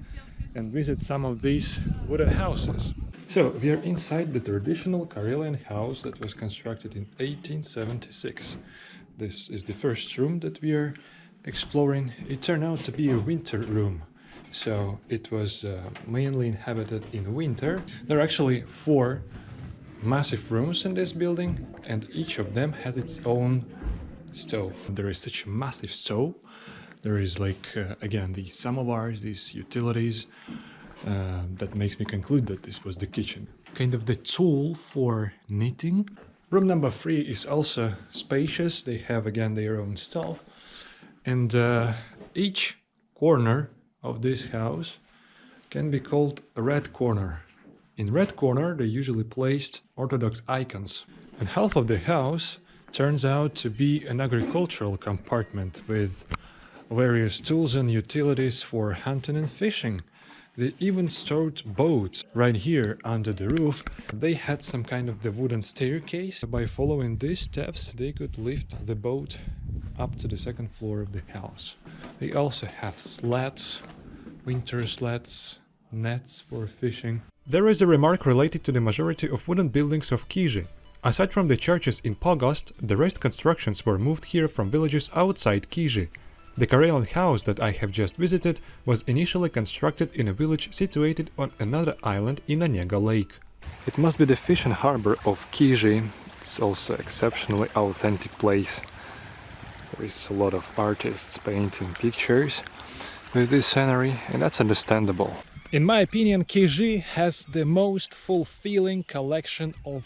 and visit some of these wooden houses. So we are inside the traditional Karelian house that was constructed in 1876. This is the first room that we are exploring. It turned out to be a winter room. So it was mainly inhabited in winter. There are actually 4 massive rooms in this building, and each of them has its own stove. There is such a massive stove. There is again, these samovars, these utilities, that makes me conclude that this was the kitchen. Kind of the tool for knitting. Room number 3 is also spacious. They have again their own stove. And each corner of this house can be called a red corner. In red corner they usually placed Orthodox icons. And half of the house turns out to be an agricultural compartment with various tools and utilities for hunting and fishing. They even stored boats right here under the roof. They had some kind of the wooden staircase. By following these steps they could lift the boat up to the 2nd floor of the house. They also have sleds, winter sleds, nets for fishing. There is a remark related to the majority of wooden buildings of Kizhi. Aside from the churches in Pogost, the rest constructions were moved here from villages outside Kizhi. The Karelian house that I have just visited was initially constructed in a village situated on another island in Onega Lake. It must be the fishing harbor of Kizhi. It's also exceptionally authentic place. There is a lot of artists painting pictures with this scenery, and that's understandable. In my opinion, Kizhi has the most fulfilling collection of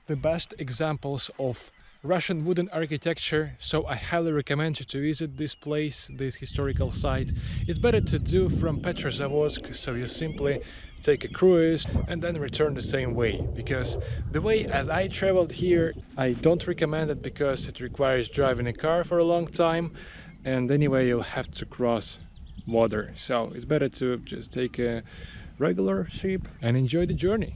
the best examples of Russian wooden architecture, so I highly recommend you to visit this place, this historical site. It's better to do from Petrozavodsk, so you simply take a cruise and then return the same way, because the way as I traveled here, I don't recommend it because it requires driving a car for a long time, and anyway you'll have to cross water, so it's better to just take a regular ship and enjoy the journey.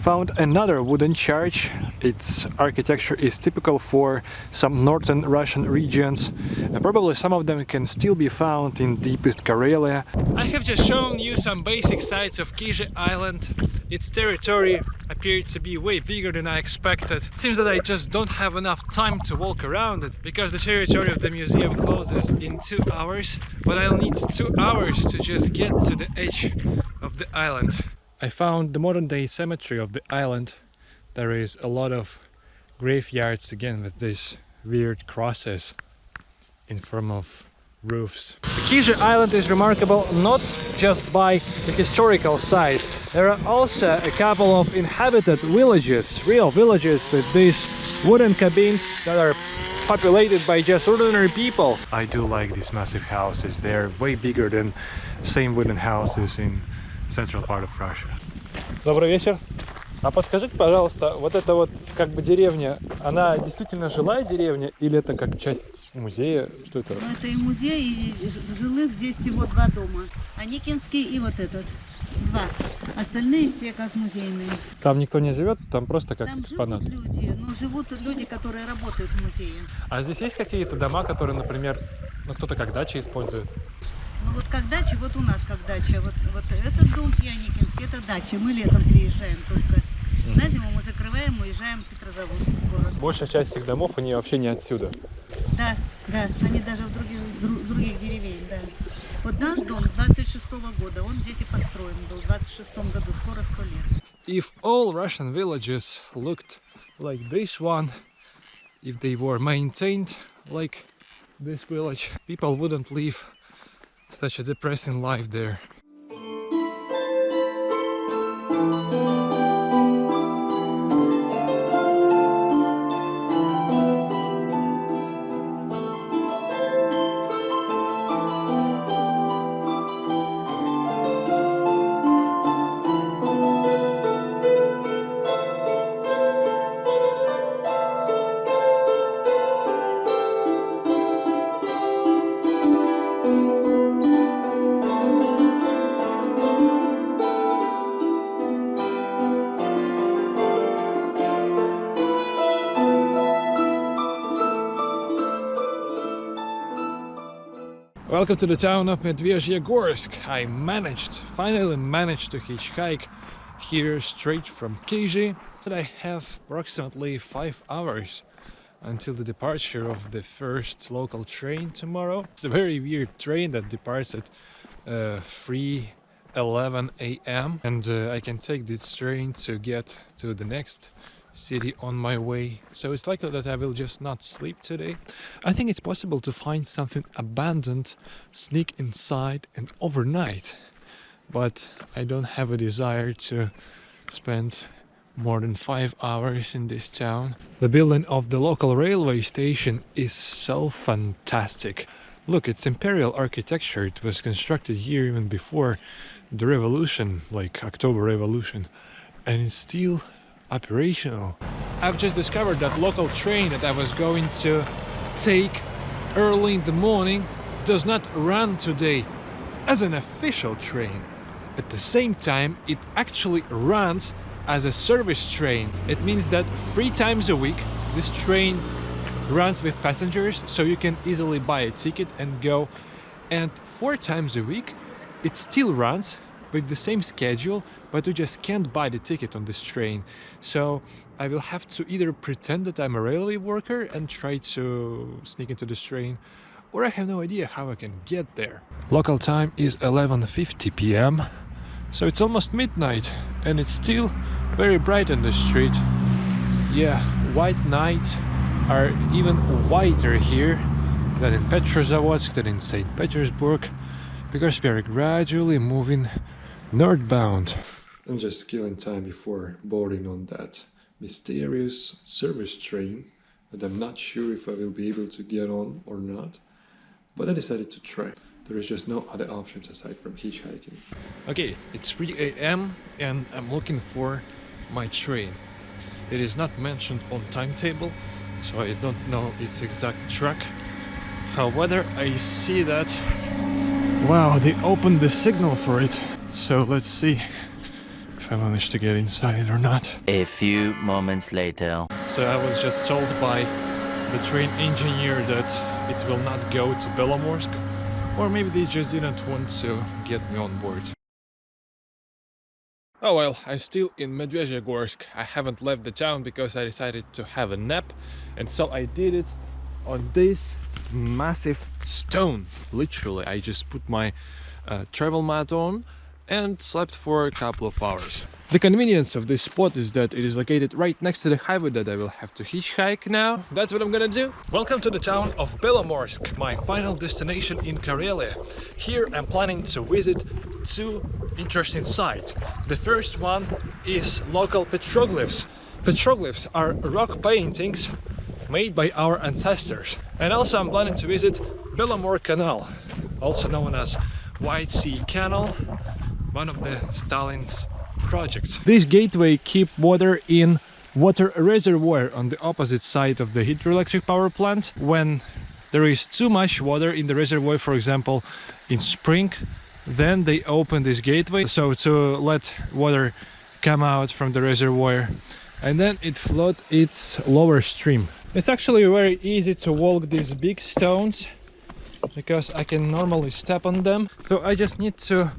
Found another wooden church. Its architecture is typical for some northern Russian regions, and probably some of them can still be found in deepest Karelia. I have just shown you some basic sights of Kizhi Island. Its territory appeared to be way bigger than I expected. It seems that I just don't have enough time to walk around it because the territory of the museum closes in 2 hours, but I'll need 2 hours to just get to the edge of the island. I found the modern day cemetery of the island. There is a lot of graveyards again with these weird crosses in form of roofs. The Kizhi Island is remarkable not just by the historical site. There are also a couple of inhabited villages, real villages with these wooden cabins that are populated by just ordinary people. I do like these massive houses. They're way bigger than same wooden houses in central part of Russia. Добрый вечер. А подскажите, пожалуйста, вот эта вот как бы деревня, она действительно жилая деревня или это как часть музея? Что это? Ну, это и музей, и жилых здесь всего 2 дома. Аникинский и вот этот. 2. Остальные все как музейные. Там никто не живет, там просто как там экспонат. Живут люди, но живут люди, которые работают в музее. А здесь есть какие-то дома, которые, например, ну, кто-то как дача использует? Ну вот как дача, вот у нас как дача. Вот этот дом Яникинский, это дача. Мы летом приезжаем только. На зиму мы закрываем, уезжаем в Петрозаводск, в город. Большая часть этих домов, они вообще не отсюда. Да, да, они даже в других деревень, да. Вот наш дом 26-го года, он здесь и построен был, в 26-м году, скоро 100 лет. If all Russian villages looked like this one, if they were maintained like this village, people wouldn't live such a depressing life there. Welcome to the town of Medvedegorsk. I finally managed to hitchhike here straight from Kizhi. But I have approximately 5 hours until the departure of the first local train tomorrow. It's a very weird train that departs at 3:11 a.m. and I can take this train to get to the next city on my way, so it's likely that I will just not sleep today. I think it's possible to find something abandoned, sneak inside and overnight, but I don't have a desire to spend more than 5 hours in this town. The building of the local railway station is so fantastic. Look, it's imperial architecture. It was constructed here even before the revolution, like October Revolution, and it's still operational. I've just discovered that local train that I was going to take early in the morning does not run today as an official train. At the same time, it actually runs as a service train. It means that 3 times a week this train runs with passengers, so you can easily buy a ticket and go, and 4 times a week it still runs with the same schedule, but you just can't buy the ticket on this train. So I will have to either pretend that I'm a railway worker and try to sneak into this train, or I have no idea how I can get there. Local time is 11:50 p.m. so it's almost midnight and it's still very bright on the street. Yeah, white nights are even whiter here than in Petrozavodsk, than in St. Petersburg, because we are gradually moving northbound. I'm just killing time before boarding on that mysterious service train that I'm not sure if I will be able to get on or not, but I decided to try. There is just no other options aside from hitchhiking. Okay, it's 3 a.m. and I'm looking for my train. It is not mentioned on timetable, so I don't know its exact track. However, I see that, wow, they opened the signal for it. So let's see if I manage to get inside or not. A few moments later. So I was just told by the train engineer that it will not go to Belomorsk, or maybe they just didn't want to get me on board. Oh well, I'm still in Medvedegorsk. I haven't left the town because I decided to have a nap, and so I did it on this massive stone. Literally, I just put my travel mat on and slept for a couple of hours. The convenience of this spot is that it is located right next to the highway that I will have to hitchhike now. That's what I'm gonna do. Welcome to the town of Belomorsk, my final destination in Karelia. Here I'm planning to visit 2 interesting sites. The first one is local petroglyphs. Petroglyphs are rock paintings made by our ancestors. And also I'm planning to visit Belomorkanal, also known as White Sea Canal, one of the Stalin's projects. This gateway keeps water in water reservoir on the opposite side of the hydroelectric power plant. When there is too much water in the reservoir, for example in spring, then they open this gateway so to let water come out from the reservoir, and then it flood its lower stream. It's actually very easy to walk these big stones because I can normally step on them. So I just need to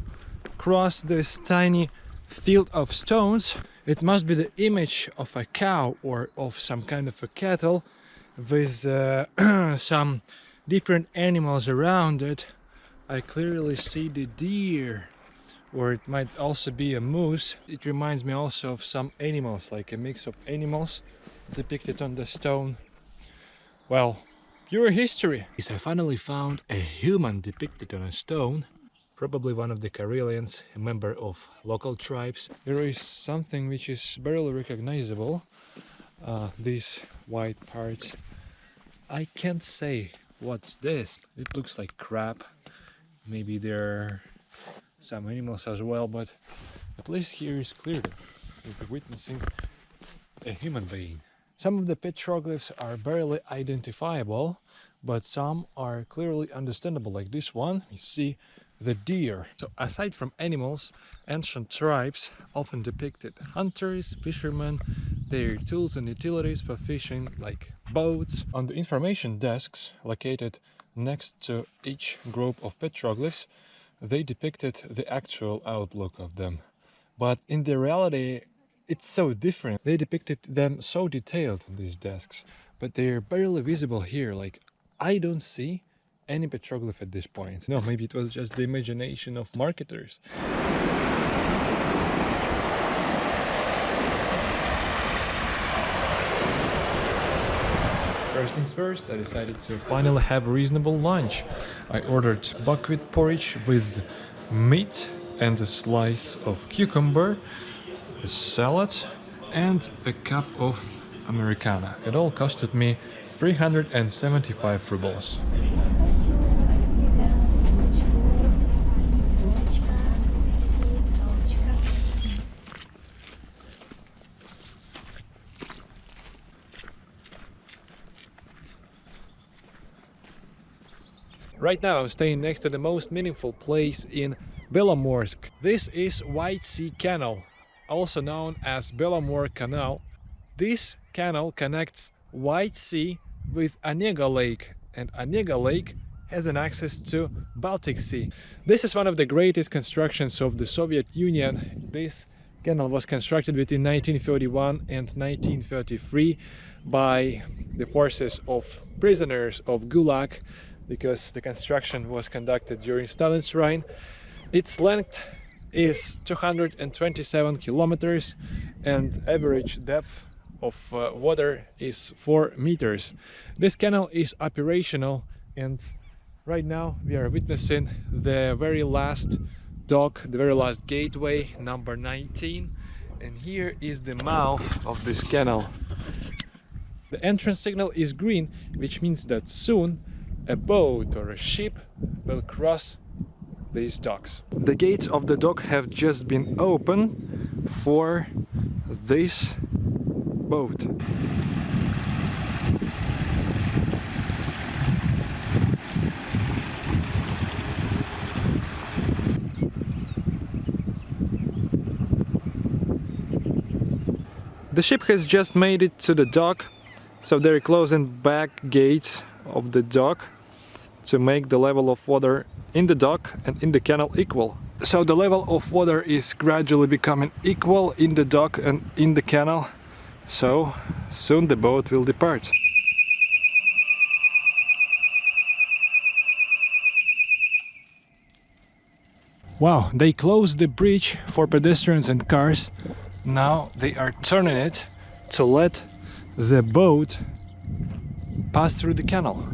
cross this tiny field of stones. It must be the image of a cow or of some kind of a cattle with some different animals around it. I clearly see the deer, or it might also be a moose. It reminds me also of some animals, like a mix of animals depicted on the stone. Well, pure history. I finally found a human depicted on a stone. Probably one of the Karelians, a member of local tribes. There is something which is barely recognizable. These white parts. I can't say what's this. It looks like crab. Maybe there are some animals as well, but at least here is clear that we're witnessing a human being. Some of the petroglyphs are barely identifiable, but some are clearly understandable, like this one. You see the deer. So aside from animals, ancient tribes often depicted hunters, fishermen, their tools and utilities for fishing, like boats. On the information desks located next to each group of petroglyphs, they depicted the actual outlook of them. But in the reality, it's so different. They depicted them so detailed on these desks, but they're barely visible here. Like, I don't see any petroglyph at this point. No, maybe it was just the imagination of marketers. First things first, I decided to finally have a reasonable lunch. I ordered buckwheat porridge with meat and a slice of cucumber, a salad and a cup of Americana. It all costed me 375 rubles. Right now I'm staying next to the most meaningful place in Belomorsk. This is White Sea Canal, also known as Belomorkanal. This canal connects White Sea with Onega Lake, and Onega Lake has an access to Baltic Sea. This is one of the greatest constructions of the Soviet Union. This canal was constructed between 1931 and 1933 by the forces of prisoners of Gulag, because the construction was conducted during Stalin's reign. Its length is 227 kilometers and average depth of water is 4 meters. This canal is operational, and right now we are witnessing the very last dock, the very last gateway, number 19, and here is the mouth of this canal. The entrance signal is green, which means that soon a boat or a ship will cross these docks. The gates of the dock have just been opened for this boat. The ship has just made it to the dock, so they're closing back gates of the dock to make the level of water in the dock and in the canal equal. So the level of water is gradually becoming equal in the dock and in the canal, so soon the boat will depart. Wow, they closed the bridge for pedestrians and cars. Now they are turning it to let the boat pass through the canal.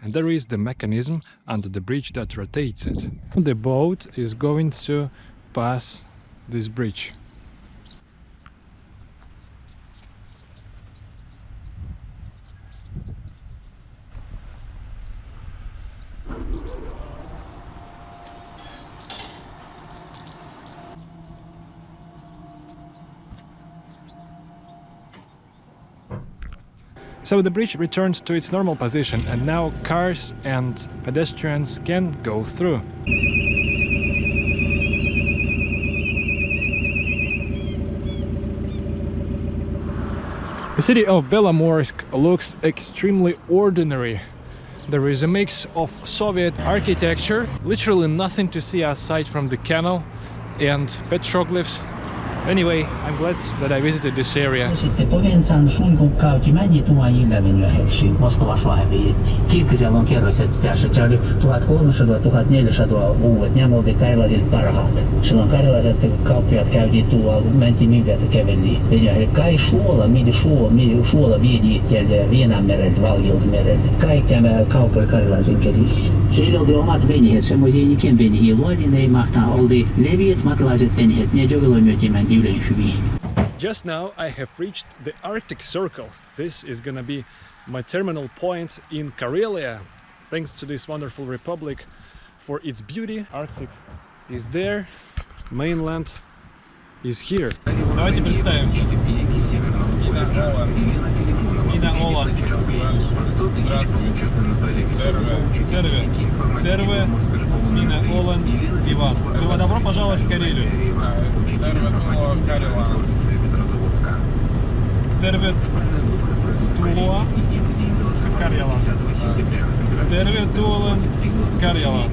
And there is the mechanism under the bridge that rotates it. The boat is going to pass this bridge. So the bridge returned to its normal position, and now cars and pedestrians can go through. The city of Belomorsk looks extremely ordinary. There is a mix of Soviet architecture, literally nothing to see aside from the canal and petroglyphs. Anyway, I'm glad that I visited this area. Sitten Povensan suinkuun kauti meni tuon illäminen Helsi, Moskova suohäviitti. Kirkkisellä on kerros, että tässä oli 1300-1400 vuodet, nämä olivat karilaiset parhaat. Silloin karilaiset kauppiaat käytiin tuolla, mentiin minkä käveli. Kai suola viedi itselleen Vienanmereltä, Valviltamereltä. Kaikki tämä kauppa oli karilaisen käsissä. Siellä oli omat venihet, semmoisia ikään venihiä. Luodin mahtaa, oli leviät matalaiset venihet, ne joilla myötiin mentiin yleensä hyvin. Just now I have reached the Arctic Circle. This is gonna be my terminal point in Karelia. Thanks to this wonderful republic for its beauty. Arctic is there, mainland is here. Давайте представимся. Ina Olan. Здравствуйте. Терве. Ina Olan. Иван. Добро пожаловать в Карелию. Tervetuloa Karjalaan. Tervetuloa Karjalaan.